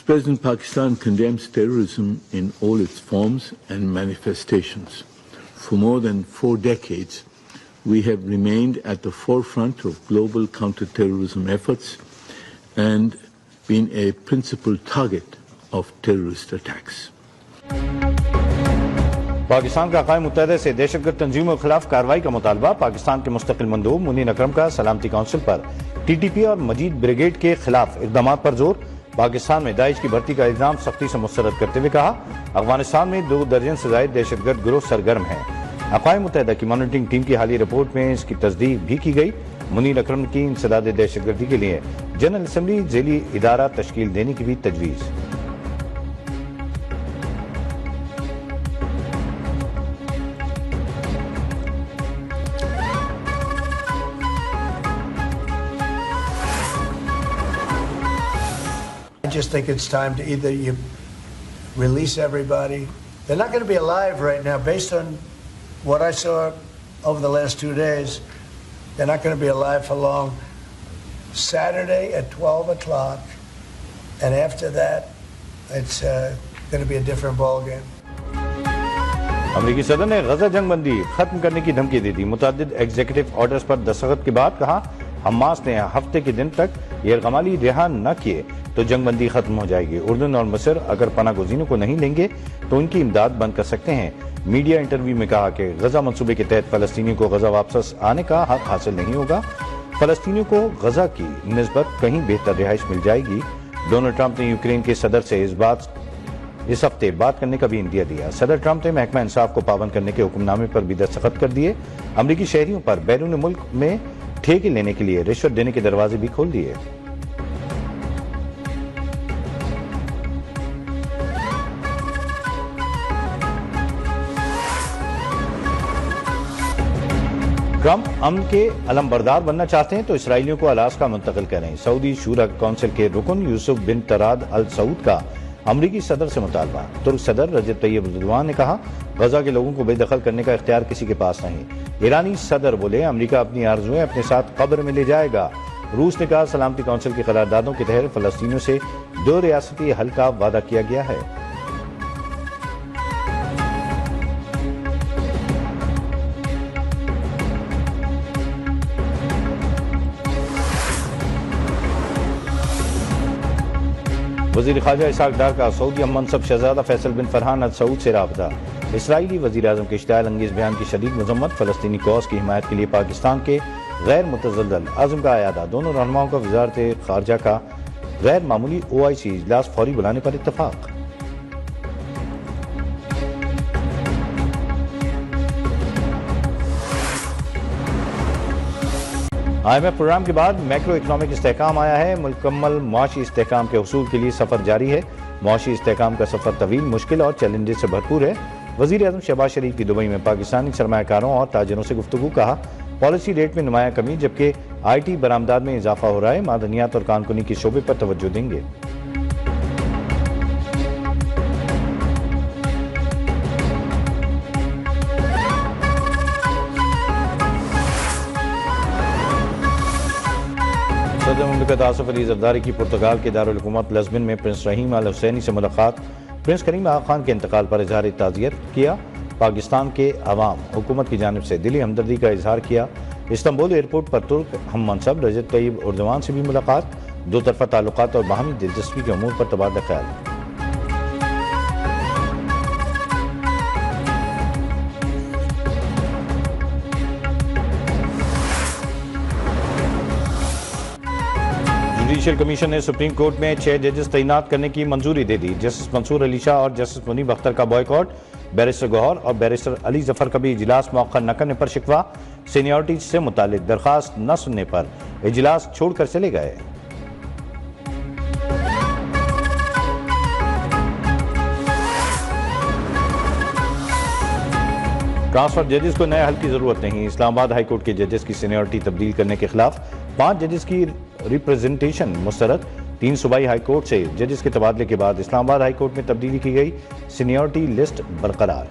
Mr. President, Pakistan condemns terrorism in all its forms and manifestations. For more than 4 decades, we have remained at the forefront of global counter-terrorism efforts and been a principal target of terrorist attacks. Pakistan का क़ायम मुत्तहदा से दहशतगर्द तंजीमों के खिलाफ कार्रवाई का मुतालबा। पाकिस्तान के मुस्तकिल मंदूब मुनीर अकरम का सलामती काउंसिल पर TTP और मजीद ब्रिगेड के खिलाफ इक़दाम पर जोर। पाकिस्तान में दाइश की भर्ती का इल्जाम सख्ती से मुस्तरद करते हुए कहा, अफगानिस्तान में 2 दर्जन से ज़ायद दहशतगर्द गिरोह सरगर्म हैं। अक़वाम मुत्तहदा की मॉनिटरिंग टीम की हालिया रिपोर्ट में इसकी तस्दीक भी की गई। मुनीर अकरम की इंसदाद दहशतगर्दी के लिए जनरल असम्बली झेली इदारा तश्कील देने की भी तजवीज़। I just think it's time to either you release everybody. They're not going to be alive right now. Based on what I saw over the last 2 days, they're not going to be alive for long. Saturday at 12 o'clock, and after that, it's going to be a different ball game. अमरीकी सदर ने गजा जंग बंदी खत्म करने की धमकी दे दी। मुतअद्दिद executive orders पर दस्तखत के बाद कहा, हमास ने हफ्ते के दिन तक यरगमाली रिहा न किए तो जंग बंदी खत्म हो जाएगी। उर्दन और मिस्र अगर पनाह गुज़ीनों को नहीं लेंगे तो उनकी इमदाद बंद कर सकते हैं। मीडिया इंटरव्यू में कहा कि गजा मंसूबे के तहत फलस्तीनियों को गजा वापस आने का हक हासिल नहीं होगा। फलस्तीनियों को गजा की निस्बत कहीं बेहतर रिहाइश मिल जाएगी। डोनाल्ड ट्रंप ने यूक्रेन के सदर से इस हफ्ते बात करने का भी इंदिया दिया। सदर ट्रंप ने महकमा इंसाफ को पाबंद करने के हुक्मनामे पर भी दस्तखत कर दिए। अमरीकी शहरियों पर बैरून मुल्क में ठेके लेने के लिए रिश्वत देने के दरवाजे भी खोल दिए। ट्रंप अमन के अलमबरदार बनना चाहते हैं तो इसराइलियों को अलास्का मुंतकिल करें। सऊदी शूरा काउंसिल के रुकन यूसुफ बिन तराद अल सऊद का अमरीकी सदर से मुतालबा। तुर्क सदर रजब तैयब एर्दोगान ने कहा, गजा के लोगों को बेदखल करने का इख्तियार किसी के पास नहीं। ईरानी सदर बोले, अमरीका अपनी आरज़ुएं अपने साथ कब्र में ले जाएगा। रूस ने कहा, सलामती काउंसिल की करारदादों के तहत फलस्तीनियों से 2 रियासती हल का वादा किया गया है। वज़ीर ख़ारजा इसहाक़ डार का सऊदी मनसब शहज़ादा फैसल बिन फरहान अल सऊद से राबता। इसराइली वज़ीर आज़म के इश्तियाल अंगेज़ बयान की शदीद मज़म्मत। फ़लस्तीनी कौस की हिमायत के लिए पाकिस्तान के गैर मुतज़ल्ज़ल आज़म का अयादा। दोनों रहनुमाओं का वज़ारत ख़ारजा का गैर मामूली OIC इजलास फौरी बुलाने पर इत्तफ़ाक़। IMF प्रोग्राम के बाद मैक्रो इकनॉमिक इस्तेहकाम आया है। मुकम्मल मुआशी इस्तेहकाम के हुसूल के लिए सफ़र जारी है। मुआशी इस्तेहकाम का सफ़र तवील, मुश्किल और चैलेंजेस से भरपूर है। वज़ीर आज़म शहबाज शरीफ की दुबई में पाकिस्तानी सरमायाकारों और ताजिरों से गुफ्तगू। कहा, पॉलिसी रेट में नुमाया कमी जबकि IT बरामदात में इजाफा हो रहा है। मादनियात और कानूनी के शोबे पर तवज्जो देंगे। सदर मुमलिकत आसिफ अली ज़रदारी की पुर्तगाल के दारुल हुकूमत लिस्बन में प्रिंस रहीम अल हुसैनी से मुलाकात। प्रिंस करीम आगा खान के इंतकाल पर इजहार ताज़ियत किया। पाकिस्तान के अवाम हुकूमत की जानिब से दिली हमदर्दी का इजहार किया। इस्तांबुल एयरपोर्ट पर तुर्क हम मनसब रजब तैयब एर्दोगान से भी मुलाकात। 2 तरफ़ा ताल्लुकात और बाहमी दिलचस्पी के अमूर पर तबादला ख्याल। जुडिशल कमीशन ने सुप्रीम कोर्ट में 6 जजेस तैनात करने की मंजूरी दे दी। जस्टिस मंसूर अली शाह और जस्टिस मुनीब अख्तर का बॉयकॉट। बैरिस्टर गौहर और बैरिस्टर अली जफर का भी इजलास मौखर न करने पर शिकवा। सीनियरिटी से मुतालिक दरखास्त न सुनने पर इजलास छोड़कर चले गए। ट्रांसफर जजेस को नए हल की जरूरत नहीं। इस्लामाबाद हाई कोर्ट के जजेस की सीनियरिटी तब्दील करने के खिलाफ 5 जजेस की रिप्रेजेंटेशन मुस्तरद। 3 सूबाई हाई कोर्ट से जजेस के तबादले के बाद इस्लामाबाद हाई कोर्ट में तब्दीली की गई। सीनियरिटी लिस्ट बरकरार।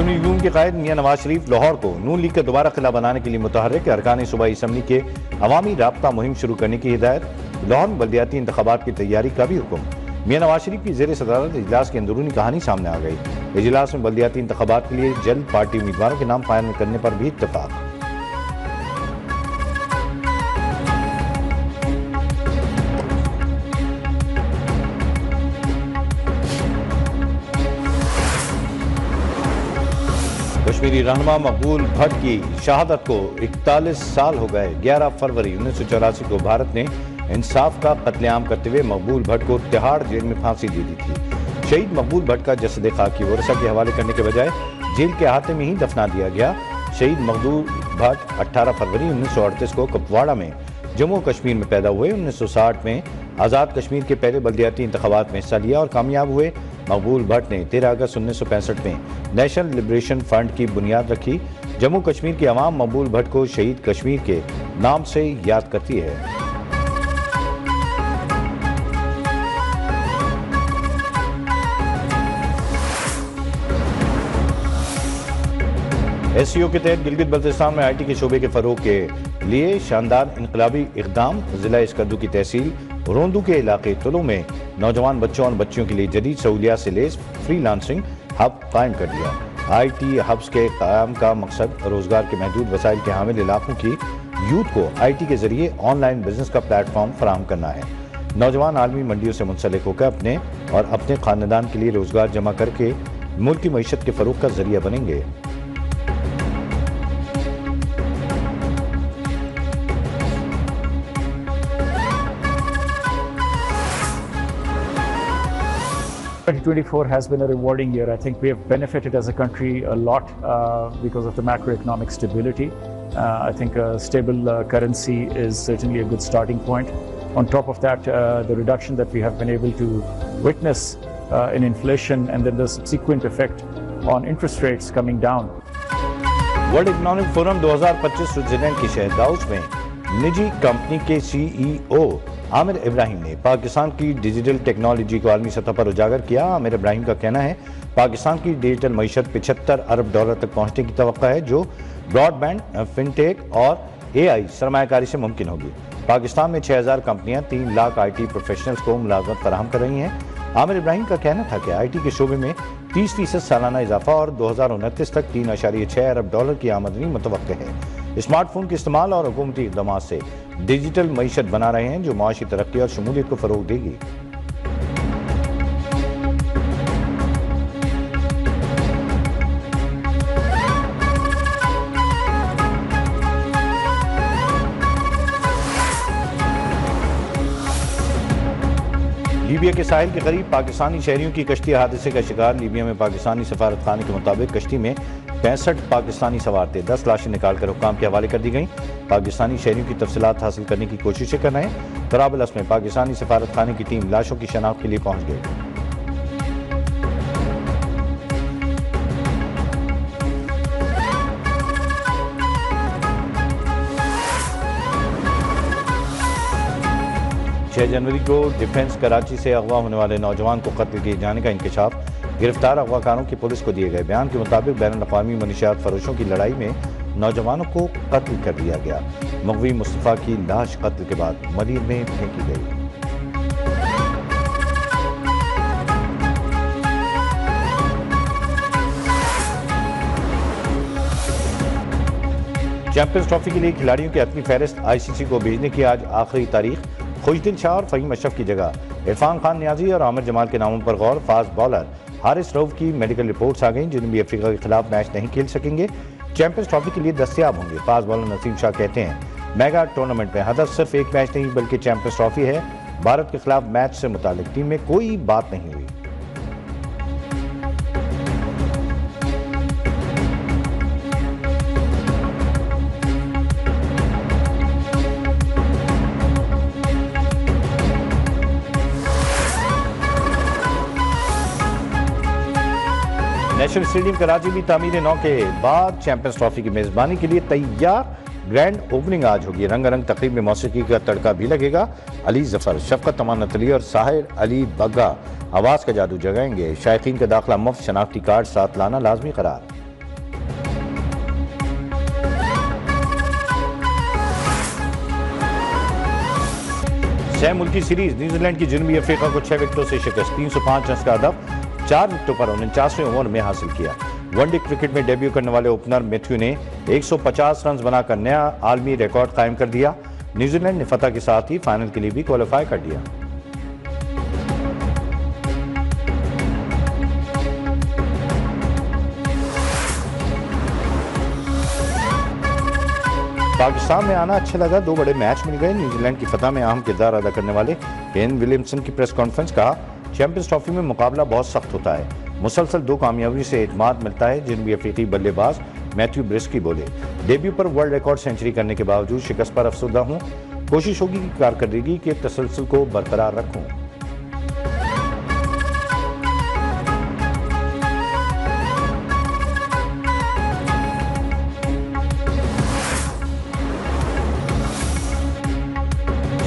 सुन्नी लीग के कायद मियां नवाज शरीफ लाहौर को नून लीग का दोबारा किला बनाने के लिए मुतहर्रिक। अरकान सूबाई असम्बली के अवामी राब्ता मुहिम शुरू करने की हिदायत। लाहौर में बल्दियाती इंतखाबात की तैयारी का भी हुक्म। मियां नवाज शरीफ की ज़ेर सदारत इजलास की अंदरूनी कहानी सामने आ गई। इजलास में बल्दियाती इंतखाबात के लिए जल्द पार्टी उम्मीदवारों के नाम फाइनल करने पर भी इत्तफाक। कश्मीरी रहनुमा मकबूल भट्ट की शहादत को 41 साल हो गए। 11 फरवरी 1984 को भारत ने इंसाफ का कत्लेआम करते हुए मकबूल भट्ट को तिहाड़ जेल में फांसी दे दी थी। शहीद मकबूल भट्ट का जसद खाकी वरसा के हवाले करने के बजाय जेल के अहाते में ही दफना दिया गया। शहीद मकबूल भट्ट 18 फरवरी 1938 को कुपवाड़ा में जम्मू कश्मीर में पैदा हुए। 1960 में आज़ाद कश्मीर के पहले बल्दियाती इंतखाबात में हिस्सा लिया और कामयाब हुए। मकबूल भट्ट ने 13 अगस्त 1965 में नेशनल लिबरेशन फ्रंट की बुनियाद रखी। जम्मू कश्मीर की आवाम मकबूल भट्ट को शहीद कश्मीर के नाम से याद करती है। SCO के तहत गिलगित बल्तिस्तान में IT के शोबे के फरोग के लिए शानदार इनकलाबी इक़दाम। जिला इसकद्दू की तहसील रोंदू के इलाके तुलू में नौजवान बच्चों और बच्चियों के लिए जदीद सहूलियात से लेस फ्रीलांसिंग हब कायम कर दिया। IT हब्स के क़याम का मकसद रोजगार के महदूद वसाइल के हामिल इलाकों की यूथ को IT के जरिए ऑनलाइन बिजनेस का प्लेटफॉर्म फराहम करना है। नौजवान आलमी मंडियों से मुंसलिक होकर अपने और अपने खानदान के लिए रोजगार जमा करके मुल्क की मईशत के फरोग का जरिया बनेंगे। ...2024 has been a rewarding year. I think we have benefited as a country a lot because of the macroeconomic stability. I think a stable currency is certainly a good starting point. On top of that, the reduction that we have been able to witness in inflation and then the subsequent effect on interest rates coming down. World economic forum 2025 Switzerland के शहर Davos में निजी company के CEO Aamir Ibrahim ने पाकिस्तान की digital technology को आलमी सतह पर उजागर किया। आमिर इब्राहिम का कहना है पाकिस्तान की डिजिटल मईशत $75 अरब तक पहुंचने की तवक्का है, जो ब्रॉडबैंड, फिनटेक और AI सरमायाकारी से मुमकिन होगी। पाकिस्तान में 6000 कंपनियां 3 लाख IT प्रोफेशनल्स को मुलाजमत फराहम कर रही हैं। आमिर इब्राहिम का कहना था कि IT के शोबे में 30% सालाना इजाफा और 2029 तक $3.6 अरब की आमदनी मुतवक्के है। स्मार्टफोन के इस्तेमाल और हुकूमती इक़दामात से डिजिटल मईशत बना रहे हैं, जो माशी तरक्की और शमूलियत को फरोग देगी। लीबिया के साहिल के करीब पाकिस्तानी शहरियों की कश्ती हादसे का शिकार। लीबिया में पाकिस्तानी सफारत खाने के मुताबिक कश्ती में 65 पाकिस्तानी सवार थे। 10 लाशें निकालकर हुक्काम के हवाले कर दी गईं। पाकिस्तानी शहरियों की तफसीलात हासिल करने की कोशिशें कर रहे हैं। तराबलस में पाकिस्तानी सफारत खाने की टीम लाशों की शनाख्त के लिए पहुंच गई। जनवरी को डिफेंस कराची से अगवा होने वाले नौजवान को कत्ल किए जाने का इंकशाफ गिरफ्तार अगवाकारों की पुलिस को दिए गए बयान के मुताबिक बैनुल अक़वामी मनशियात फरोशों की लड़ाई में नौजवानों को कत्ल कर दिया गया। मगवी मुस्तफ़ा की लाश कत्ल के बाद मदीर में फेंकी गई। चैंपियंस ट्रॉफी के लिए खिलाड़ियों की अपनी फहरिस्त ICC को भेजने की आज आखिरी तारीख। खुशदिल शाह और फ़हीम अशरफ की जगह इरफान खान नियाजी और आमिर जमाल के नामों पर गौर। फास्ट बॉलर हारिस रऊफ की मेडिकल रिपोर्ट्स आ गई, जनूबी अफ्रीका के खिलाफ मैच नहीं खेल सकेंगे, चैंपियंस ट्रॉफी के लिए दस्तयाब होंगे। फास्ट बॉलर नसीम शाह कहते हैं मेगा टूर्नामेंट में हदफ सिर्फ एक मैच नहीं बल्कि चैंपियंस ट्रॉफी है। भारत के खिलाफ मैच से मुतालिक टीम में कोई बात नहीं हुई। नेशनल स्टेडियम कराची भी तामीर नौ के बाद चैंपियंस ट्रॉफी की मेजबानी के लिए तैयार। ग्रैंड ओपनिंग आज होगी। रंगारंग तकरीब में मौसीकी का तड़का भी लगेगा। अली जफर, शफकत अमानत अली और साहिर अली बग्गा आवाज का जादू जगाएंगे। शायकीन का दाखिला मुफ्त, शनाख्ती कार्ड साथ लाना लाजमी करार। 6 मुल्की सीरीज न्यूजीलैंड की जनूबी अफ्रीका को 6 विकेटों से शिकस्त, 305 रन का हदफ 4 विकेटों पर 49वें ओवर में हासिल किया। वनडे क्रिकेट में डेब्यू करने वाले ओपनर मैथ्यू ने 150 रन बनाकर नया आलमी रिकॉर्ड कायम कर दिया। न्यूजीलैंड ने फतह के साथ ही फाइनल के लिए भी क्वालिफाई कर लिया। पाकिस्तान में आना अच्छा लगा, 2 बड़े मैच मिल गए। न्यूजीलैंड की फतह में अहम किरदार अदा करने वाले केन विलियमसन की प्रेस कॉन्फ्रेंस, कहा चैंपियंस ट्रॉफी में मुकाबला बहुत सख्त होता है, मुसलसल 2 कामयाबी से एतमाद मिलता है। जनूबी अफ्रीकी बल्लेबाज मैथ्यू ब्रिस्की बोले, डेब्यू पर वर्ल्ड रिकॉर्ड सेंचुरी करने के बावजूद शिकस्त पर अफसरदा हूं, कोशिश होगी कि कारकर्दगी के तसलसल को बरकरार रखूं।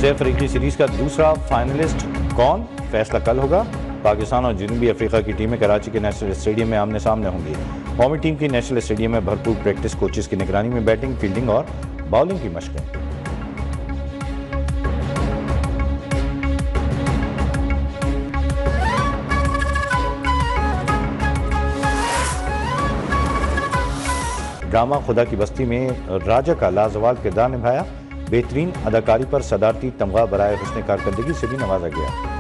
अफ्रीकी सीरीज का दूसरा फाइनलिस्ट कौन, फैसला कल होगा। पाकिस्तान और जनूबी अफ्रीका की टीमें कराची के नेशनल स्टेडियम में आमने सामने होंगी। कौमी टीम की नेशनल स्टेडियम में भरपूर प्रैक्टिस, कोचेस की निगरानी में बैटिंग, फील्डिंग और बॉलिंग की मशकें। ड्रामा खुदा की बस्ती में राजा का लाजवाब किरदार निभाया, बेहतरीन अदाकारी पर सदारती तमगा बराए हुस्न कारकर्दगी से भी नवाजा गया।